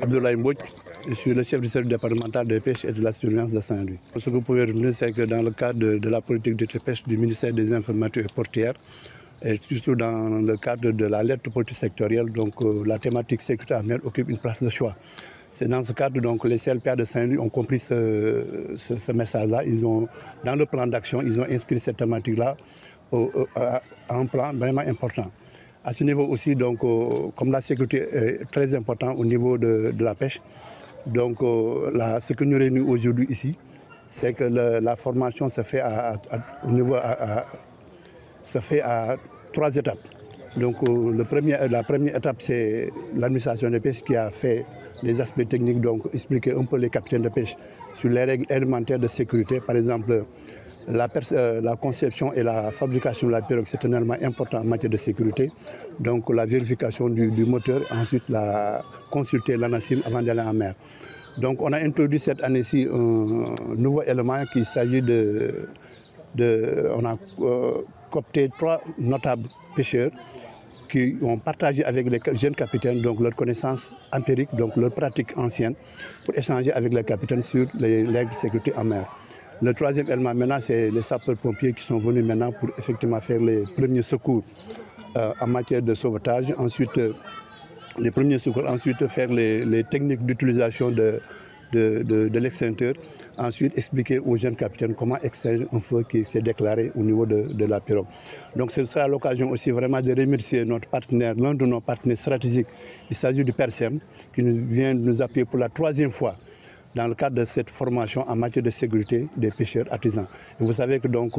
Abdoulaye Mbodj, je suis le chef du service départemental de pêche et de la surveillance de Saint-Louis. Ce que vous pouvez retenir, c'est que dans le cadre de la politique de pêche du ministère des Infrastructures et portières, et surtout dans le cadre de l'alerte politique sectorielle, donc la thématique sécurité en mer occupe une place de choix. C'est dans ce cadre donc les CLPA de Saint-Louis ont compris ce message-là. Dans le plan d'action, ils ont inscrit cette thématique-là à un plan vraiment important. À ce niveau aussi, donc, comme la sécurité est très importante au niveau de la pêche, donc ce que nous réunissons aujourd'hui ici, c'est que la formation se fait à 3 étapes. Donc la première étape, c'est l'administration de pêche qui a fait les aspects techniques, donc expliquer un peu les capitaines de pêche sur les règles élémentaires de sécurité. Par exemple, la conception et la fabrication de la pirogue, c'est un élément important en matière de sécurité. Donc la vérification du moteur, ensuite consulter l'ANACIM avant d'aller en mer. Donc on a introduit cette année-ci un nouveau élément qu'il s'agit on a coopté 3 notables pêcheurs qui ont partagé avec les jeunes capitaines donc leur connaissance empirique, donc leur pratique ancienne, pour échanger avec les capitaines sur les règles de sécurité en mer. Le 3e élément maintenant, c'est les sapeurs-pompiers qui sont venus maintenant pour effectivement faire les premiers secours en matière de sauvetage. Ensuite, les premiers secours, ensuite faire les techniques d'utilisation de l'extincteur. Ensuite, expliquer aux jeunes capitaines comment extinguer un feu qui s'est déclaré au niveau de la pirogue. Donc, ce sera l'occasion aussi vraiment de remercier notre partenaire, l'un de nos partenaires stratégiques. Il s'agit du PERSEM, qui vient nous appuyer pour la 3e fois dans le cadre de cette formation en matière de sécurité des pêcheurs artisans. Et vous savez que donc,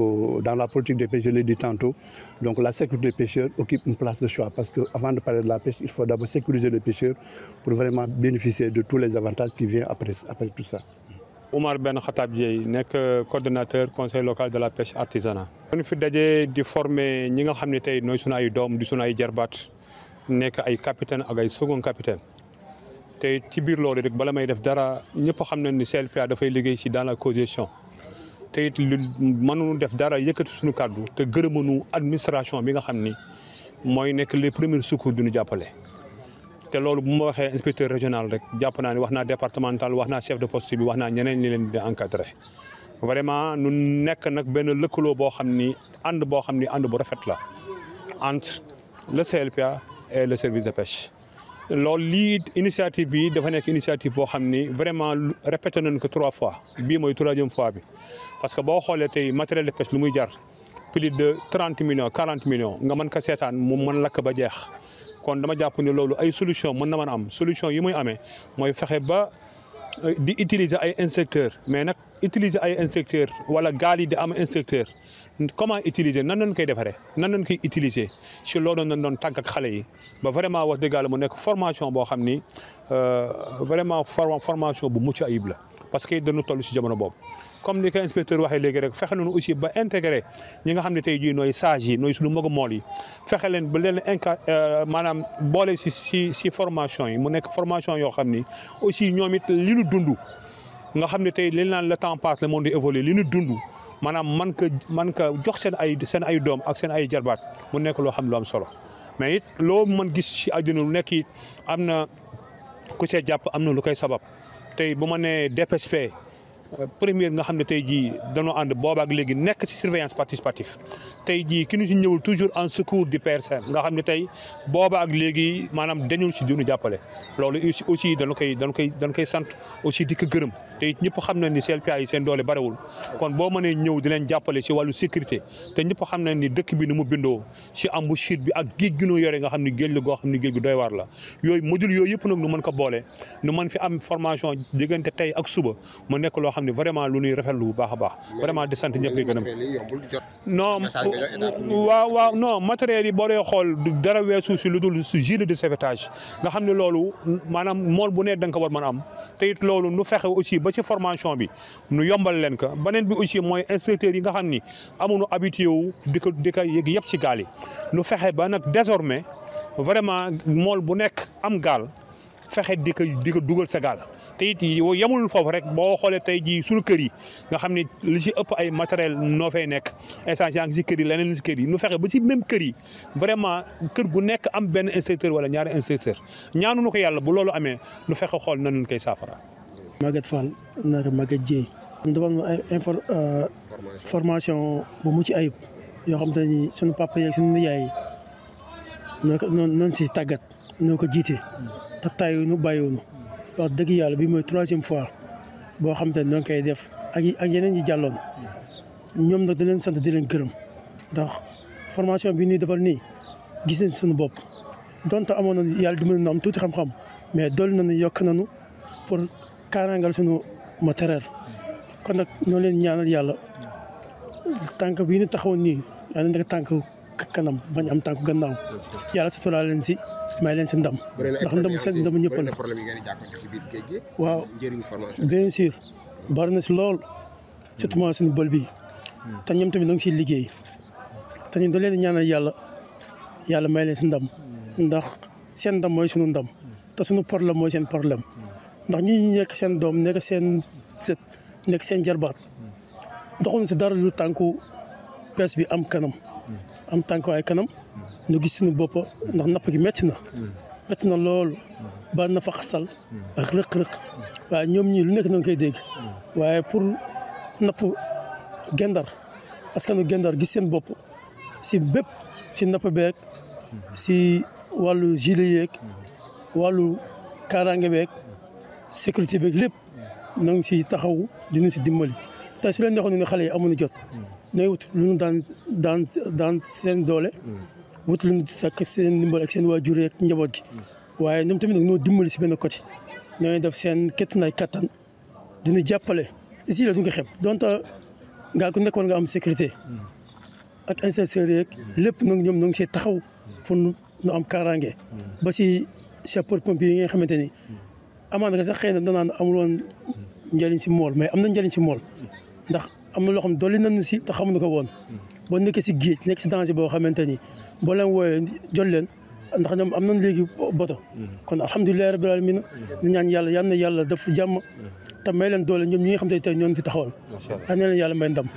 dans la politique des pêcheurs, je l'ai dit tantôt, donc la sécurité des pêcheurs occupe une place de choix parce qu'avant de parler de la pêche, il faut d'abord sécuriser les pêcheurs pour vraiment bénéficier de tous les avantages qui viennent après tout ça. Oumar Ben Khatab Dieye, coordonnateur conseil local de la pêche artisanale. Nous avons formé ñi nga xamné tay noy sunu ay doom di sunu ay jarbaat nek ay capitaine ak ay second capitaine. Té ci biir loolu rek bala may def dara ñëpp xam nañ ni CLPA dafay liggéey ci dans la cogestion te it mënuñu def dara yëkkati suñu kàddu te gërëmanu administration bi nga xam ni mooy nekk les premiers secours du ñu jàppale. te loolu bu ma waxee inspecteur régional rek jàpp naa ni wax naa départemental wax naa chef de poste bi wax naa ñeneen ñi leen di encadré. Vraiment nu nekk nag benn lëkkaloo boo xam ni ànd bu rafet la entre le CLPA et le service de pêche. loolu lii initiative bi dafa nekk initiative boo xam ni vraiment répété nañ ko 3 fois bii mooy 3e fois bi parce que boo xoolee tey matériel de pêche lu muy jar plus de 30 millions 40 millions nga mën ko seetaan mu mën lakk ba jeex kon dama jàpp ni loolu ay solution mën na mën a am solution yi muy amee mooy fexe ba di utiliser ay inspecteurs mais nag utiliser ay inspecteurs wala gaal yi di am inspecteur comment utiliser nan lañ koy defaree nan lañ koy utiliser ci loolu nañ doon tàgg ak xale yi ba vraiment wax dëgg yàlla mu nekk formation boo xam ni vraiment formation bu mucc ayib la parce que dañu toll ci jamono boobu. comme ni ko inspecteur waxee léegi rek fexe nañu aussi ba intégré ñi nga xam ne tey jii nooy sages yi nooy suñu mbokku mool yi fexe leen ba leen maanaam boole ci formation yi mu nekk formation yoo xam ni aussi ñoom it li ñu dund nga xam ne tey li naan le temps passe le monde évolue li ñu dund. maanaam man ka jox seen ay doom ak seen ay jarbaat mu nekk loo xam lu am solo mais it loo mën gis ci àddina lu nekk it am na ku see jàpp am na lu koy sabab tey bu ma nee DPSP première nga xam ne tey jii dañoo ànd boobaak léegi nekk ci surveillance participative tey jii ki ñu ci ñëwul toujours en secours du PRSM nga xam ne tey boobaak léegi maanaam dañul ci dunu jàppale loolu aussi dañu koy sant aussi di ko gërëm te it ñëpp xam nañ ni CLPA yi seen doole barewul kon boo mënee ñëw di leen jàppale ci wàllu sécurité te ñëpp xam nañ ni dëkk bi ni mu bindoo ci embouchure bi ak géej gi ñu yore nga xam ni géej la goo xam ni géej gu doy waar la yooyu module yooyu yëpp nag nu mën ko boole nu mën fi am formation diggante tey ak suba mu nekk loo xam ne vraiment lu ñuy rafetlu bu baax a baax vraiment di sant ñëpp di gërëm non waaw non matériel yi boo dee xool du dara weesu ci lu dul ci gilet de sauvetage nga xam ne loolu maanaam mool bu ne da nga ko war mën a am te it loolu nu fexe aussi ba ci formation bi nu yombal leen ko beneen bi aussi mooy instructeurs yi nga xam ni amuñu habitué wu di ko yëg yëpp ci gaal yi nu fexe ba nag désormais vraiment mool bu nekk am gaal fexe di ko dugal sa gaal te it yemul foofu rek boo xoolee tey jii suñu kër yi nga xam ne li ci ëpp ay matériel noo fay nekk essence yaa ngi si kër yi leneen si kër yi nu fexe ba si même kër yi vraiment kër gu nekk am benn inspecteur wala ñaari inspecteur ñaanuñu ko yàlla bu loolu amee nu fexe xool nan lañ koy saafara. Maguette Fall naka Maguette Dieye. dafa am ay formation bu mucc ayib yoo xam te ni sunu papa yeeg sunu yaay yi noonu si tàggat ñoo ko jiite te tayuñu bàyyiwuñu wax dëgg yàlla bi mooy 3e fois boo xam te ne ñoo ngi koy def ak yeneen yi jàlloon ñoom nag da leen sant di leen gërëm ndax formation bi ñuy defal nii gis nañ suñu bopp donte amoon nañu yàlla dimbali na am tuuti xam-xam mais dolli nañu yokk nañu pour kaaraangal suñu matériel kon nag ñoo leen ñaanal yàlla tànk bii ñu taxawoon nii yàlla nekk tànk kanam bañ am tànk gannaaw yàlla suturaal leen si may leen si ndam ndax ndam seen ndam ñëpp la waaw bien sûr bari na si lool surtout moo suñu bël bi te ñoom tamit ñoo ngi siy liggéey te ñun da leen ñaanal yàlla may leen si ndam ndax seen ndam mooy suñu ndam te suñu problème mooy seen problème ndax ñu nekk seen doom nekk seen sët nekk seen jarbaat doxuñu si dara lu tànku pees bi am kanam am tànkuwaay kanam ñu gis suñu bopp ndax napp gi métti na lool ba na fa xasal ak rëq-rëq waaye ñoom ñii lu nekk na nga koy dégg waaye pour napp gendar askanu gendar gis seen bopp si bépp si napp beeg si wàllu gilet yeeg wàllu kaaraange beeg sécurité beeg lépp ñoo ngi si taxaw dina si dimbali tey su leen neexoon ne xale yi amuñu jot ñooy wut lu ñu daan seen doole wut lu ñu sakk seen ndimbal ak seen waajur ak njaboot gi waaye ñoom tamit nag ñoo dimbali si benn côté ñooy def seen kettunaay kattan dina jàppale ici la du nga xeeb donte ngaa ku nekk war nga am sécurité ak inspecteurs yeeg lépp nag ñoom ñoo ngi see taxaw pour ñu am kaaraange ba si sapeur pompier yi nga xamante ni amaana nga sax xëy na danaan amul woon njëriñ si mool mais am na njëriñ si mool ndax am na loo xam ne dolli nañu si te xamuñu ko woon boo nekkee si géej nekk si danger boo xamante ni boo leen wooyee jot leen ndax ñoom am nañ léegi boto kon alhamdulilah rabbil alamin ñu ñaan yàlla def jàmm te may leen doole ñoom ñi nga xam te tey ñoo fi taxawal. yal na leen yàlla may ndam.